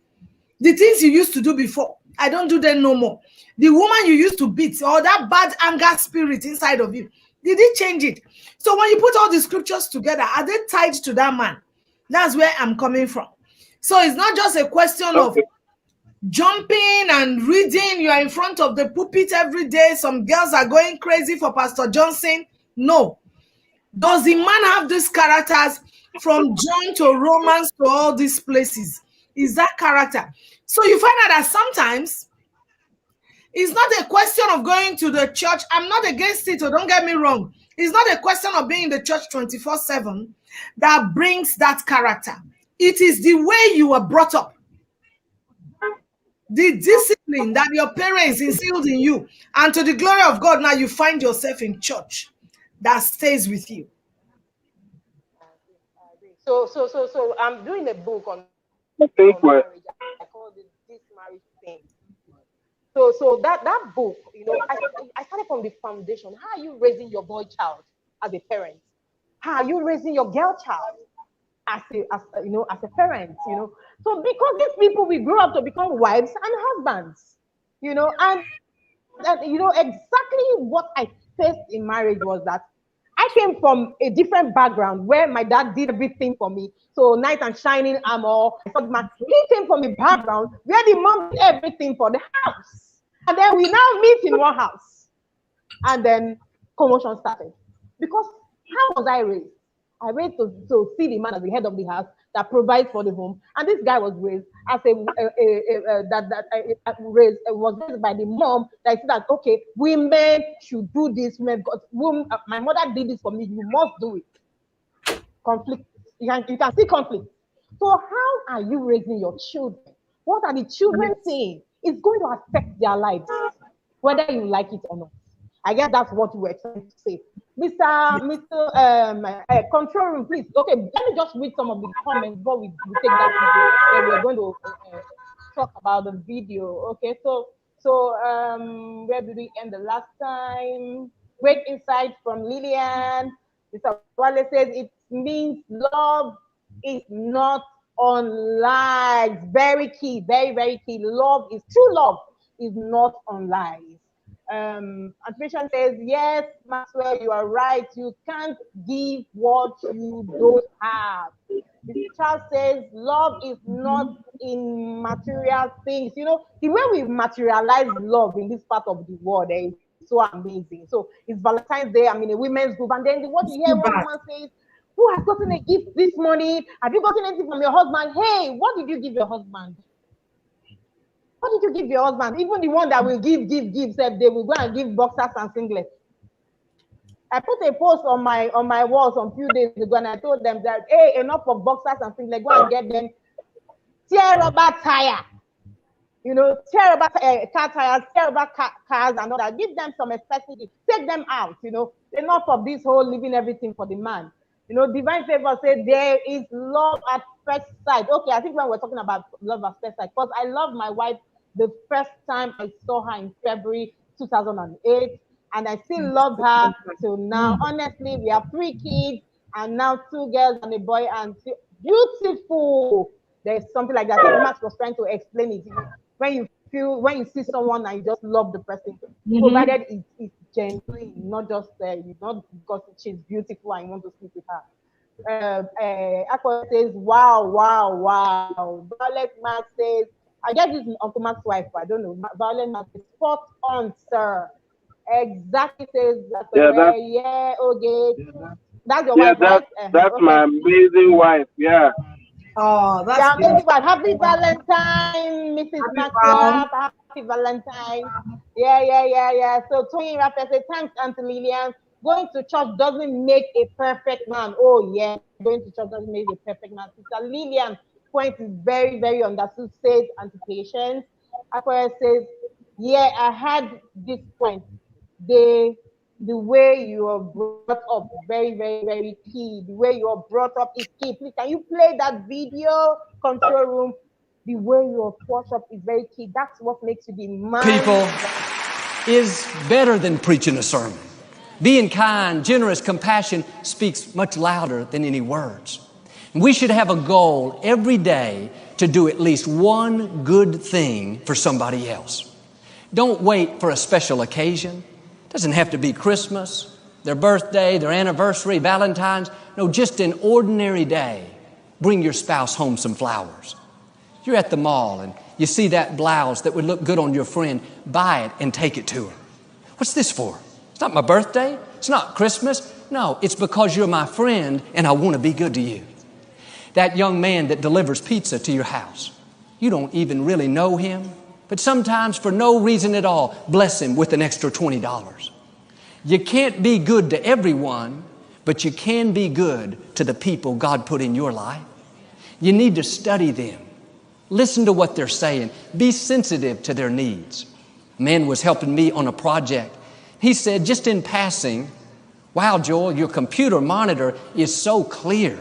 The things you used to do before, I don't do them no more. The woman you used to beat or that bad anger spirit inside of you, did he change it? So when you put all the scriptures together, are they tied to that man? That's where I'm coming from. So it's not just a question of jumping and reading. You are in front of the pulpit every day. Some girls are going crazy for Pastor Johnson. No. Does the man have these characters from John to Romans to all these places? Is that character? So you find out that sometimes it's not a question of going to the church. I'm not against it, so don't get me wrong. It's not a question of being in the church 24/7 that brings that character. It is the way you were brought up. The discipline that your parents instilled in you. And to the glory of God, now you find yourself in church that stays with you. So I'm doing a book on marriage. I call it This Marriage Thing. So that book, I started from the foundation. How are you raising your boy child as a parent? How are you raising your girl child as a parent? So because these people we grew up to become wives and husbands, and exactly what I faced in marriage was that I came from a different background where my dad did everything for me. So knight and shining armor. He came from a background where the mom did everything for the house. And then we now meet in one house. And then commotion started. Because how was I raised? I raised to see the man as the head of the house that provides for the home. And this guy was raised as was raised by the mom that said that, okay, women should do this. My mother did this for me. You must do it. Conflict. You can see conflict. So how are you raising your children? What are the children saying? It's going to affect their lives, whether you like it or not. I guess that's what we were trying to say. Mr. Control Room, please. Okay, let me just read some of the comments before we take that video. We're going to talk about the video. Okay, so where did we end the last time? Great insight from Lillian. Mr. Wale says it means love is not on lies. Very key, very, very key. True love is not on lies. And patient says, yes, Maxwell, you are right. You can't give what you don't have. The child says, love is not in material things. You know, the way we materialize love in this part of the world is so amazing. So it's Valentine's Day. I'm in a women's group. And then what you hear one woman says, who has gotten a gift this morning? Have you gotten anything from your husband? Hey, what did you give your husband? What did you give your husband? Even the one that will give, they will go and give boxers and singlets. I put a post on my wall some few days ago, and I told them that, hey, enough of boxers and singlets. Go and get them tear rubber tire. You know, tear rubber car tires, tear rubber cars and all that. Give them some expensive, take them out. You know, enough of this whole leaving everything for the man. You know, Divine Favor said there is love at first sight. Okay, I think when we're talking about love at first sight, because I love my wife the first time I saw her in February 2008, and I still love her till now. Honestly, we have 3 kids, and now 2 girls and a boy, and beautiful. There's something like that. Max was trying to explain it. When you see someone and you just love the person, provided it's genuine, not just not because she's beautiful and you want to sleep with her. Aqua says, wow. Violet Max says, I guess this is Uncle Max's wife, but I don't know. Violet Max is spot on, sir. Exactly says that. Yeah, okay. That's your wife, right? That's okay. My amazing wife. Yeah. Oh, that's amazing. Happy Valentine, Mrs. Maxwell. Happy Valentine. Yeah. So Tony Rapper said, thanks, Auntie Lillian. Going to church doesn't make a perfect man. Oh, yeah. Going to church doesn't make a perfect man. Sister Lillian point is very, very understood, says Anti-Patience. Aquarius says, yeah, I had this point. The way you are brought up, very, very, very key. The way you are brought up is key. Please, can you play that video, control room? The way you are brought up is very key. That's what makes you the man. People is better than preaching a sermon. Being kind, generous, compassion speaks much louder than any words. We should have a goal every day to do at least one good thing for somebody else. Don't wait for a special occasion. It doesn't have to be Christmas, their birthday, their anniversary, Valentine's. No, just an ordinary day. Bring your spouse home some flowers. You're at the mall and you see that blouse that would look good on your friend. Buy it and take it to her. What's this for? It's not my birthday. It's not Christmas. No, it's because you're my friend and I want to be good to you. That young man that delivers pizza to your house. You don't even really know him, but sometimes for no reason at all, bless him with an extra $20. You can't be good to everyone, but you can be good to the people God put in your life. You need to study them. Listen to what they're saying. Be sensitive to their needs. A man was helping me on a project. He said, just in passing, wow, Joel, your computer monitor is so clear.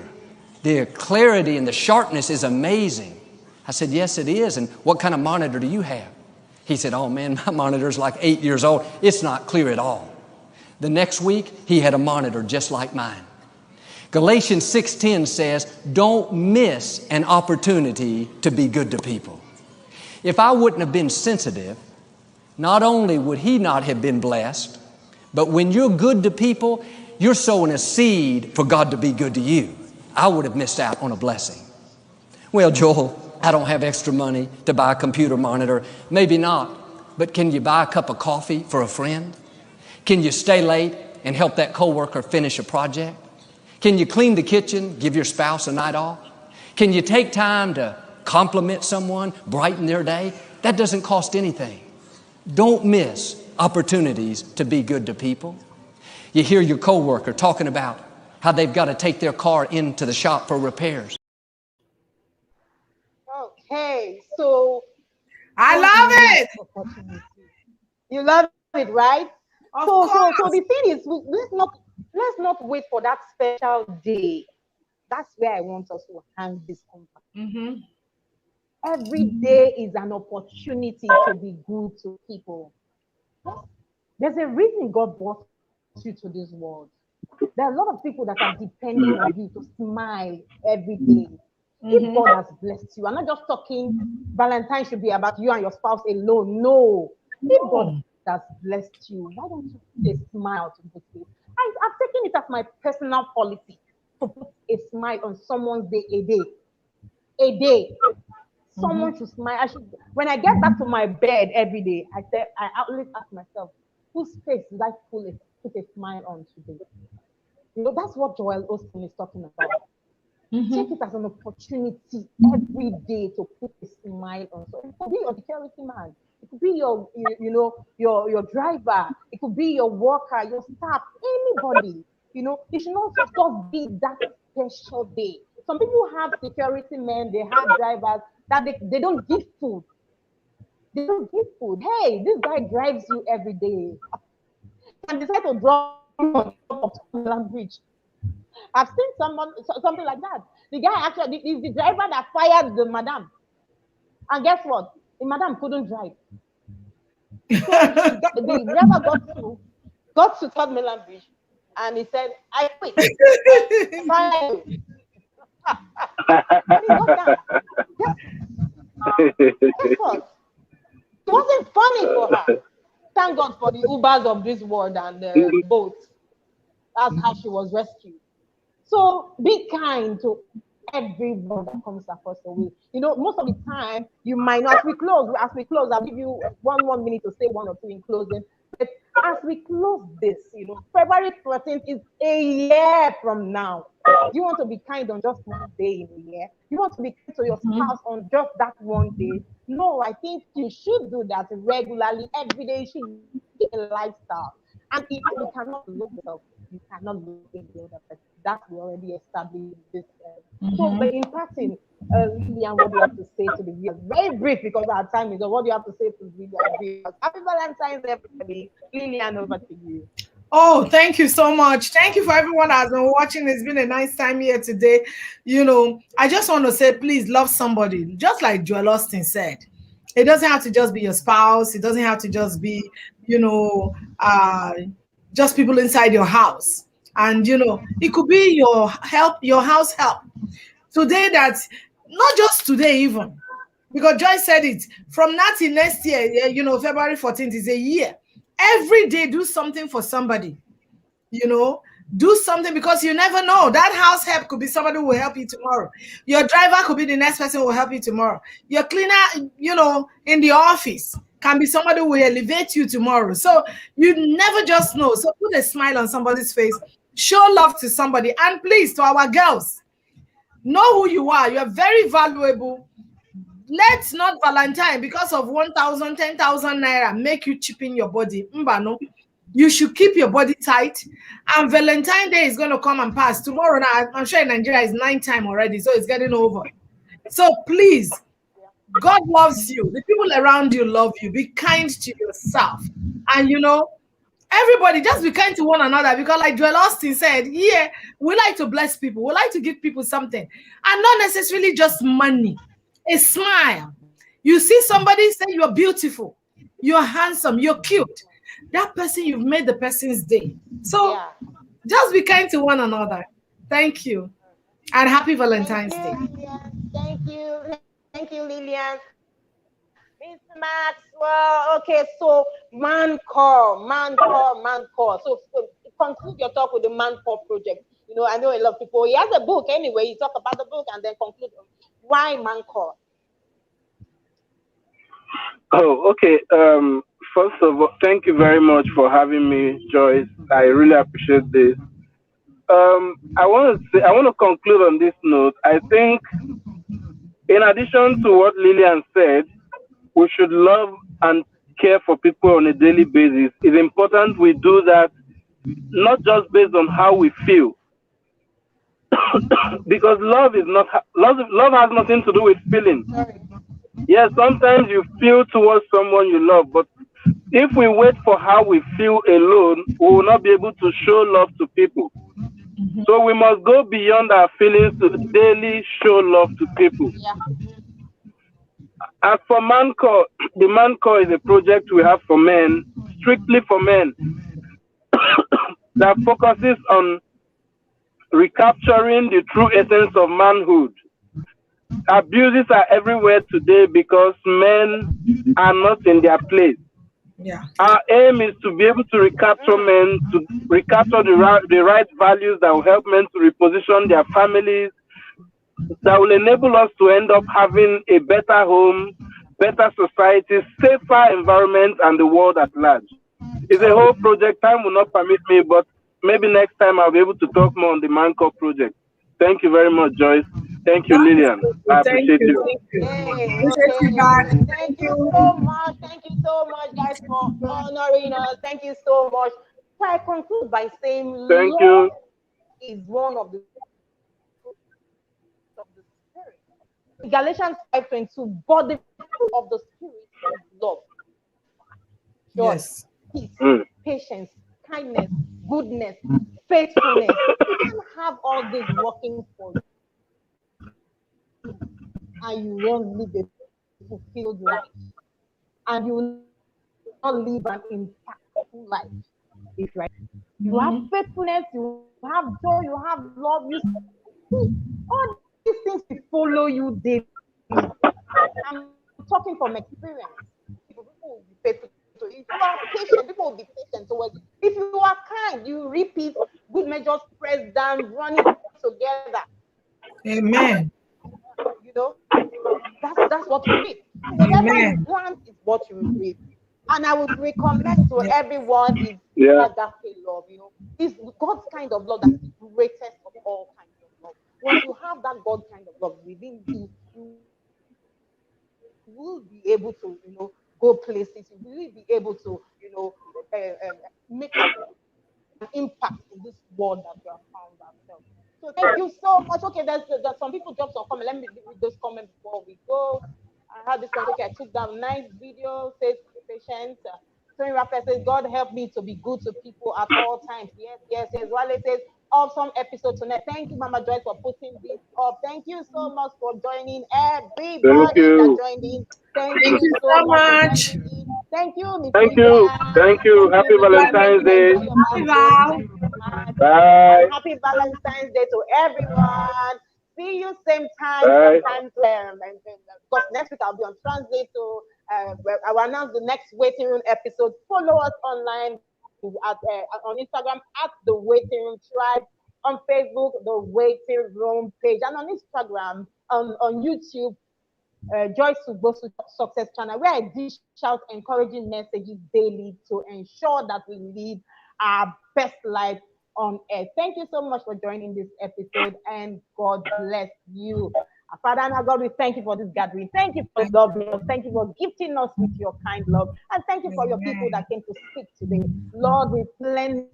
The clarity and the sharpness is amazing. I said, yes, it is. And what kind of monitor do you have? He said, oh man, my monitor's like 8 years old. It's not clear at all. The next week, he had a monitor just like mine. Galatians 6:10 says, don't miss an opportunity to be good to people. If I wouldn't have been sensitive, not only would he not have been blessed, but when you're good to people, you're sowing a seed for God to be good to you. I would have missed out on a blessing. Well, Joel, I don't have extra money to buy a computer monitor. Maybe not, but can you buy a cup of coffee for a friend? Can you stay late and help that coworker finish a project? Can you clean the kitchen, give your spouse a night off? Can you take time to compliment someone, brighten their day? That doesn't cost anything. Don't miss opportunities to be good to people. You hear your coworker talking about how they've got to take their car into the shop for repairs. Okay, so I love it. You love it, right? So the thing is, let's not wait for that special day. That's where I want us to hang this conversation. Every day is an opportunity to be good to people. There's a reason God brought you to this world. There are a lot of people that are depending on you to smile every day. If God has blessed you, I'm not just talking Valentine should be about you and your spouse alone. No. If God has blessed you, why don't you put a smile to the face? I've taken it as my personal policy to put a smile on someone's day a day. A day. Someone should smile. When I get back to my bed every day, I always ask myself, whose face did I put a smile on today? You know, that's what Joel Osteen is talking about. Take it as an opportunity every day to put a smile on. So it could be your security man, it could be your, your driver, it could be your worker, your staff, anybody. You know, it should not just be that special day. Some people have security men, they have drivers that they don't give food. They don't give food. Hey, this guy drives you every day. And decide to drop on top of Land Bridge. I've seen something like that. The guy actually is the driver that fired the madam. And guess what? The madam couldn't drive. So the driver got to Third Mainland Bridge and he said, I quit. Fire you. And he got down. Guess what? It wasn't funny for her. Thank God for the Ubers of this world and the boats. That's how she was rescued. So be kind to everyone that comes across the way. You know, most of the time you might not. As we close, I'll give you one minute to say one or two in closing. But as we close this, you know, February 13th is a year from now. You want to be kind on just one day in a year? You want to be kind to your spouse on just that one day? No, I think you should do that regularly, every day. You should be a lifestyle. And if you cannot look yourself, you cannot look in the other person. That we already established this. So, but in passing, Lillian, what do you have to say to the viewers? Very brief because our time is up. What do you have to say to the viewers? Happy Valentine's, everybody. Lillian, over to you. Oh, thank you so much. Thank you for everyone that has been watching. It's been a nice time here today. You know, I just want to say, please love somebody. Just like Joel Osteen said, it doesn't have to just be your spouse. It doesn't have to just be, you know, just people inside your house. And, you know, it could be your house help. Today, that's not just today even, because Joy said it, from now till next year, you know, February 14th is a year. Every day, do something for somebody, you know, do something, because you never know. That house help could be somebody who will help you tomorrow. Your driver could be the next person who will help you tomorrow. Your cleaner, you know, in the office can be somebody who will elevate you tomorrow. So you never just know. So put a smile on somebody's face, show love to somebody. And please, to our girls, know who you are. You're very valuable. Let's not Valentine, because of 1,000, 10,000 naira, make you cheapen your body. No. You should keep your body tight. And Valentine Day is going to come and pass. Tomorrow, now, I'm sure in Nigeria is 9 time already, so it's getting over. So please, God loves you. The people around you love you. Be kind to yourself. And, you know, everybody, just be kind to one another, because like Joel Osteen said, yeah, we like to bless people. We like to give people something. And not necessarily just money. A smile. You see somebody say you're beautiful, you're handsome, you're cute. That person, you've made the person's day. So just be kind to one another. Thank you. And happy Valentine's Day. Thank you. Thank you, Lillian. Mr. Maxwell. Okay, so Mancore. So conclude your talk with the Mancore project. You know, I know a lot of people. He has a book anyway. You talk about the book and then conclude. Why Mancore? Oh, okay. First of all, thank you very much for having me, Joyce. I really appreciate this. I want to conclude on this note. I think, in addition to what Lillian said, we should love and care for people on a daily basis. It's important we do that, not just based on how we feel. Because love has nothing to do with feeling. Yes, sometimes you feel towards someone you love, but if we wait for how we feel alone, we will not be able to show love to people. So we must go beyond our feelings to daily show love to people. As for Mancore, the Mancore is a project we have for men, strictly for men, that focuses on recapturing the true essence of manhood. Abuses are everywhere today because men are not in their place. Yeah. Our aim is to be able to recapture men, to recapture the right values that will help men to reposition their families, that will enable us to end up having a better home, better society, safer environment, and the world at large. It's a whole project. Time will not permit me, but maybe next time I'll be able to talk more on the ManCorp project. Thank you very much, Joyce. Thank you, Lillian. I appreciate you. Hey, Appreciate you back. thank you so much. Thank you so much, guys, for honoring us. Thank you so much. So I conclude by saying, Thank love you. is one of the Spirit. Galatians 5:22, but the fruit of the Spirit is love, joy, Yes. peace, patience, kindness, goodness, faithfulness. You can have all this working for you, and you won't live a fulfilled life, and you will not live an impactful life. If right, you have faithfulness, you have joy, you have love, you see all these things will follow you daily. I'm talking from experience. People will be faithful to you. If you are patient, people will be patient towards you. If you are kind, you repeat good measures, press down, running together. Amen. You know, that's what you reap. Whatever you plant is what you reap. And I would recommend to everyone is agape love. You know, it's God's kind of love that's the greatest of all kinds of love. Once you have that God kind of love within you, you will be able to, you know, go places. You will be able to, you know, make an impact in this world that we have found ourselves. So thank you so much. Okay, there's some people dropped some comment. Let me read those comments before we go. I had this one. Okay, I took down nice video. Says patience. Tony Rapper says, God help me to be good to people at all times. Yes, yes, yes. Wale says, awesome episode tonight. Thank you, Mama Joyce, for putting this up. Thank you so much for joining everybody that joined in. Thank you so much. Thank you, Miss Thank you. Thank you. Happy Valentine's Day. Bye. Happy Valentine's Day to everyone. See you same time. Sometimes, because next week I'll be on Translate, so I will announce the next waiting room episode. Follow us online on Instagram at the Waiting Room Tribe, on Facebook the Waiting Room page, and on Instagram on YouTube. Joyce Ugbosu Success Channel, where I dish out encouraging messages daily to ensure that we live our best life on earth. Thank you so much for joining this episode, and God bless you. Our Father and our God, we thank you for this gathering. Thank you for loving us. Thank you for gifting us with your kind love. And thank you for your people that came to speak today. Lord, replenish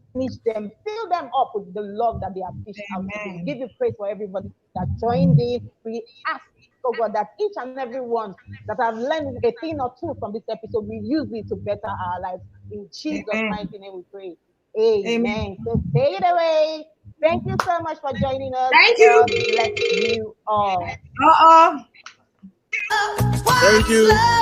them. Fill them up with the love that they have dished out today. Give you praise for everybody that joined in. We ask, oh God, that each and every one that have learned a thing or two from this episode, we use it to better our lives. In Jesus' mighty name we pray. Amen. So take it away. Thank you so much for joining us. Thank you. God bless you all. Uh-oh. Thank you.